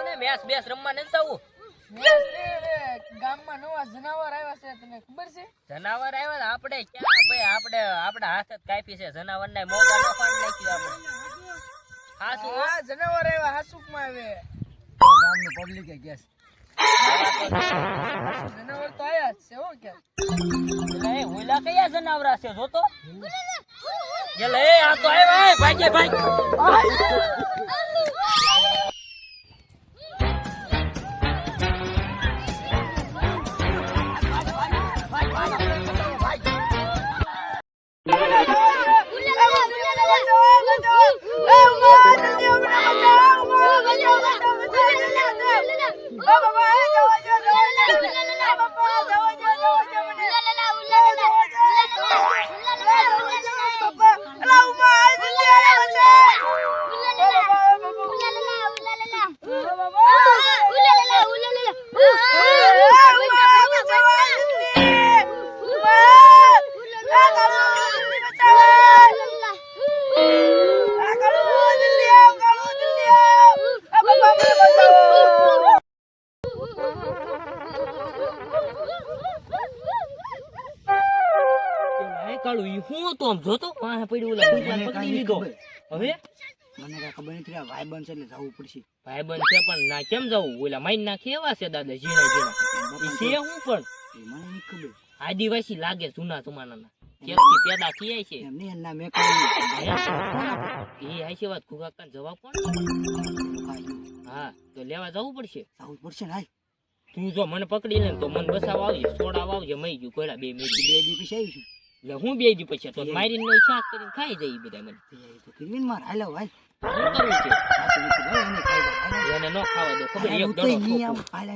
ને મેચ બેસ રમવા નથી જવું. મેચ ને ગામમાં નવા જનાવર આવ્યા છે તને ખબર છે? જનાવર આવ્યા આપણે ક્યાં ભાઈ આપણે હાથ જ કાપી છે જનાવર ને મોગા નો ફાડ નાખ્યું આપણે. હાસુ હા જનાવર આવ્યા હાસુકમાં આવે ગામનું પબ્લિક એ ગેસ જનાવર તો આયા જ છે હો કે એ ઓલા કયા જનાવરા છે જોતો લે આ તો આવ્યા ભાઈ ભાઈ હું તો આમ જોતો વાહ પડ્યું ઓલા પૂછવા પકડી લીધો હવે મને કઈ ખબર નથી આ ભાઈ બનશે એટલે જવું પડશે ભાઈ બન છે પણ ના કેમ જવું ઓલા માઈન ના કેવા છે દાદા ઝીણા ઝીણા ઈ છે હું પણ મને નહીં ખબર આદિવાસી લાગે જૂના જમાનાના ક્યાંથી પેદા થયા છે એમની એના મેં એ હાચી વાત કુકાકા જવાબ કોણ હા તો લેવા જવું પડશે ને હાય તું જો મને પકડી લે તો મને બસાવ આવજે સોડાવ આવજે મઈ ગયું કોઈલા બે મિનિટ 2 દી પછી આવીશું એટલે હું 2 દી પછી તો મારીને નો શાક કરીને ખાઈ જાય બધા મને તો કિરવીન માર હાલો ભાઈ શું કરવું છે એને ખાઈ જાય એને નો ખાવા દો ખબર એક તો દડો નહીં આમ હાલ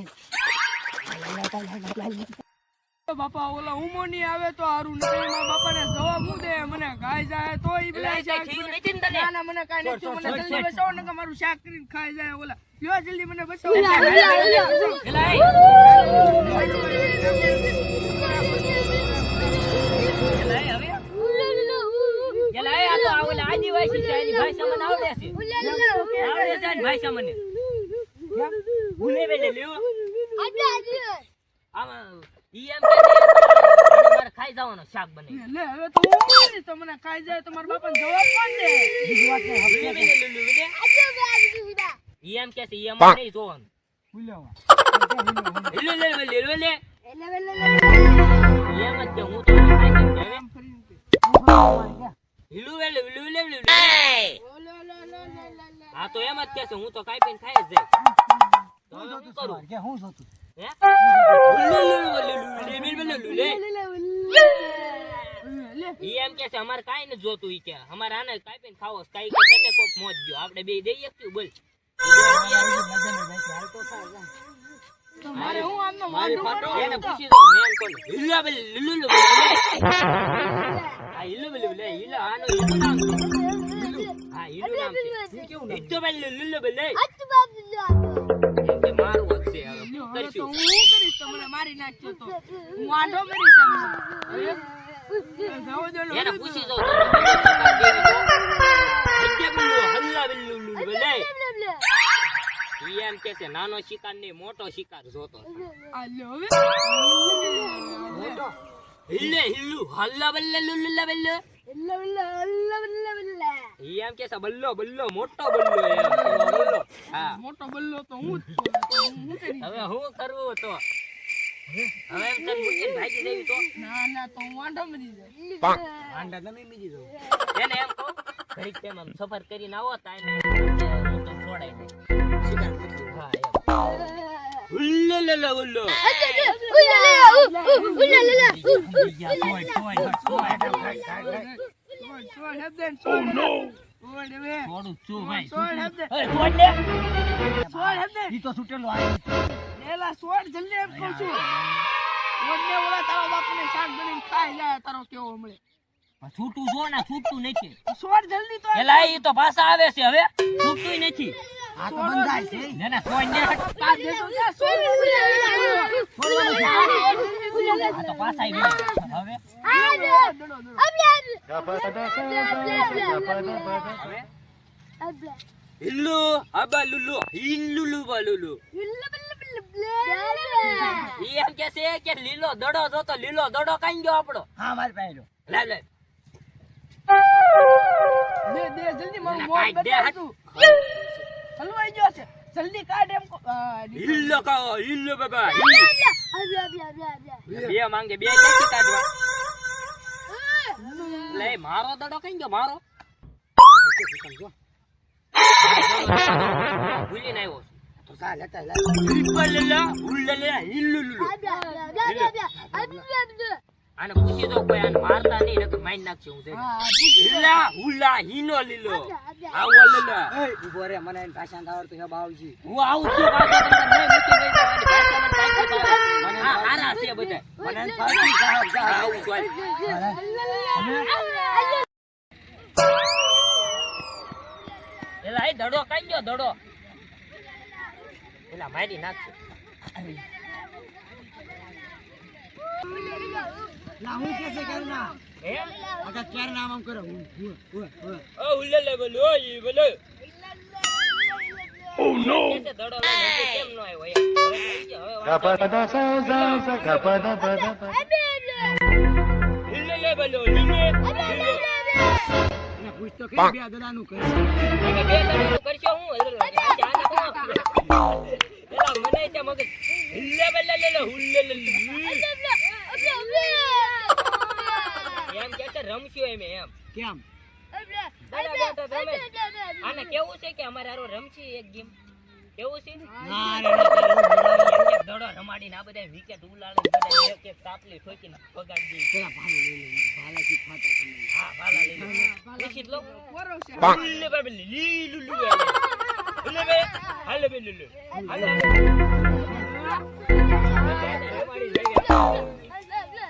બાપા ઓલા ઉમોની આવે તો હારું નહીં માં બાપાને જવાબ હું દે મને ખાઈ જાય તો ઈ પેલા શાક ના ના મને કાઈ નથી મને જલ્દી બચાવો ને કે મારું શાક કરીને ખાઈ જાય ઓલા લ્યો જલ્દી મને બચાવો આદિવાસી છે એની ભાષા મને આવડે છે એની ભાષા મને ભૂલે બેલે લ્યો આમાં ઈ એમ કે મારે ખાઈ જવાનો શાક બને લે હવે તો હું બોલીશ તો મને ખાઈ જાય તો મારા બાપાને જવાબ કોણ દે બીજી વાત નહીં ભૂલે બેલે ઈ એમ કે છે ઈ અમારે નહીં જોવાનું લે એમ જ કે હું તો ખાઈ શકું હવે હા તો એમ જ કે છે હું તો ખાઈ પીને ખાઈ જ જાય તો હવે શું કરું કે હું જોતું હે ઈ એમ કે છે અમારે કાઈ નથી જોતું ઈ કે અમારે આને કાઈ પીને ખાવો કાઈ કે તમે કોક મોજ ગયો આપણે બે દઈએ ક્યું બોલ મારે હું આમનો મારી મોઢું ફાટો ભરવું એને તો. પૂછી દો મેન કોણ હિલ્લા બલ લુલુ આ હિલ્લુ બલ લે હિલ્લા આનો હિલ્લુ નામ છે હા હિલ્લુ નામ છે શું કેવું નામ ઇત્તો બલ લુલુ બલ લે કે મારું હશે હવે શું હવે તો કરશું હું કરીશ તો મને મારી નાખજો તો હું વાંઢો કરીશ એમને. હવે જાઓ દો એને પૂછી દો તો દેવી તો ઇત્તે બલ હલ્લા બલ લુલુ બલ લે ઈ એમ કે છે નાનો શિકાર નહીં મોટો શિકાર જોતો આ લ્યો હવે મોટો હિલ્લે હિલ્લુ હલ્લા બલ્લે લુલ્લા બલ્લે ઈ એમ કે છે બલ્લો બલ્લો મોટો બલ્લો એમ બલ્લો હા મોટો બલ્લો તો હું જ છું. તો હું કરીશ. હવે હું કરવું તો હવે એમ તને મૂકીને ભાગી દેવી તો ના ના તો હું વાંઢો મરી જાય આંડા તમે બીજી દો એને એમ કહું ઘડીક તેમ આમ સફર કરીને આવો તાઈને હું તો છોડાઈ દે શિકાર કરી હા એમ ઉલ્લે લે લે ઉલ્લો છોડ હેબ દે છોડ નો છોડ હવે છોડું છું ભાઈ છોડ હેબ દે છોડ દે છોડ હેબ દે ઈ તો છૂટેલો આવી એલા છોડ જલ્દી એમ કહું છું છોડ ને ઓલા તારા બાપને શાક બનીને ખાઈ જાય તારો કેવો હમણે છૂટું જો ને છૂટતું નથી છોડ જલ્દી તો એલા ઈ તો પાછા આવે છે હવે છૂટતું નથી આ તો બંધાય છે ના ના છોડ ને હટ કાઢ દેજો જા છોડ આ તો પાછા આવી હવે દડો દડો હવે હિલ્લુ આબા લુલુ હિલ્લુલુ બાલુલુ ઈ એમ કે છે કે લીલો દડો જોતો લીલો દડો કાઈ ગયો આપણો હા મારી પાસે લો. લે લે દે જલ્દી મારું ના, મોત કાઢ દે, બતાવ હટ. તું હલવાઈ ગયો છે જલ્દી કાઢ એમ હિલ્લો કહો હિલ્લો બાબા બે માંગે બે ક્યાંથી કાઢવા લે મારો દડો કઈ ગયો મારો સમજો ભૂલીને આવ્યો છું તો જા લેતા લે. હિલ્લલા હુલ્લલા હિલ્લુલુ આને પૂછી દો કોઈ આને મારતા નહીં નકર મારી નાખશે હું જઈને હિલ્લા હુલ્લા હિનો લીલો આવો લીલા એ ઉભો રે મને એની ભાષા નથી આવડતું હે બાવજી. હું આવું છું પાછા તમને નહીં મૂકી લઈ જવાની ભાષા મને કાંઈ ખબર નથી. હા હારા છે બધા મને એની ફાટી સાહેબ હા, સાહેબ. આવું છું હાલ. એલા એ દડો કાઈ ગયો દડો એલા મારી નાખશે લા હું કે છે કરના હે અગર કેર નામ આમ કરો હું ઓ ઉલ્લે બોલો ઈ બોલો ઓ નો કેસે દડો લઈને કેમ નો આવ્યો હવે હિલ્લે બોલો હિલ્લે એને પૂછ તો કે બે દડાનું કરે અમે બે દડો કરશો હું આને કોણ એલા મને ત્યાં મગજ હિલ્લે બોલો હુલ્લે એમ કે છે રમશું એમ એમ કેમ આને કેવું છે કે અમારે હારો રમશી એક ગેમ કેવું છે ના રે એક દડો રમાડીને આ બધા વિકેટ ઉલાળે બધા એક એક તાપલી ઠોકીને પગાડી દે પેલા ભાલો લઈ લે ભાલાથી ફાટા તમે હા ભાલા લઈ લો પૂછી લો વરો છે લે બાબે લીલુ લે લે બે હાલે બે લે હાલે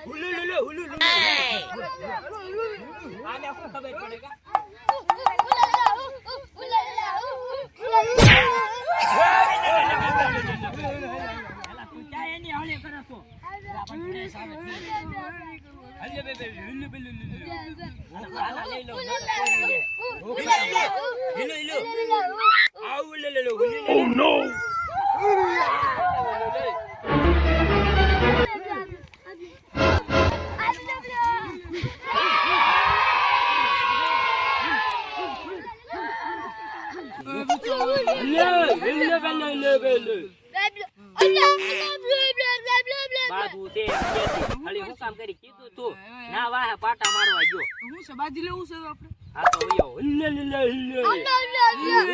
હુલુ લે હુલુ લે આને શું ખબર પડે કા તું ચાય એની હાલે કરે છો હાલે બે હુલુ બે લે હાલા લઈ લો હિલો આવ લે લે હુલુ ઓ નો બાબુ તે ખાલી હું કામ કરી કીધું તું ના વાહ પાટા મારવા ગયો હું છે બાજી લેવું છે આપણે હા તો યો હિલ્લે હિલ્લે હિલ્લે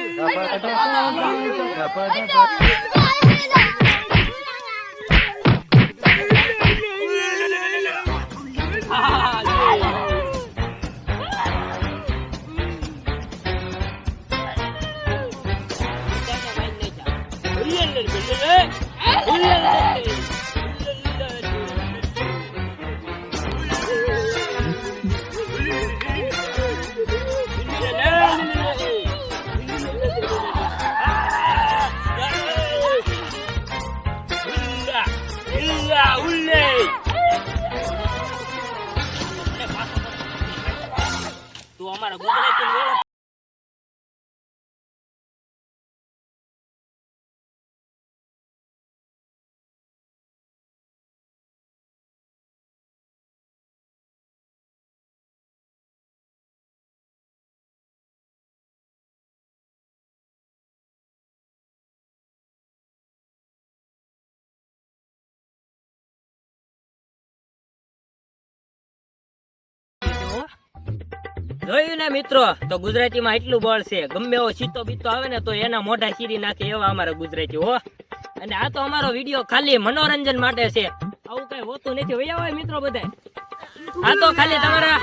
તું અમારા ગુજરાતી જોયું ને મિત્રો તો ગુજરાતીમાં એટલું બળ છે ગમે એવો સીતો બીતો આવે ને તો એના મોઢા ચીરી નાખે એવા અમારા ગુજરાતી હો અને આ તો અમારો વિડીયો ખાલી મનોરંજન માટે છે આવું કઈ હોતું નથી વયા હોય મિત્રો બધા આ તો ખાલી તમારા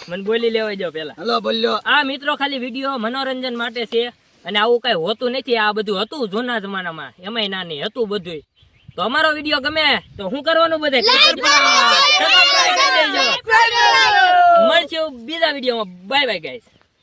મને બોલી લેવા જો પેલા હલો બોલ્યો આ મિત્રો ખાલી વિડીયો મનોરંજન માટે છે અને આવું કઈ હોતું નથી આ બધું હતું જૂના જમાનામાં એમાંય નાની હતું બધું તો અમારો વિડીયો ગમે તો શું કરવાનું બધે મળશે બીજા વિડીયોમાં બાય બાય ગાઈસ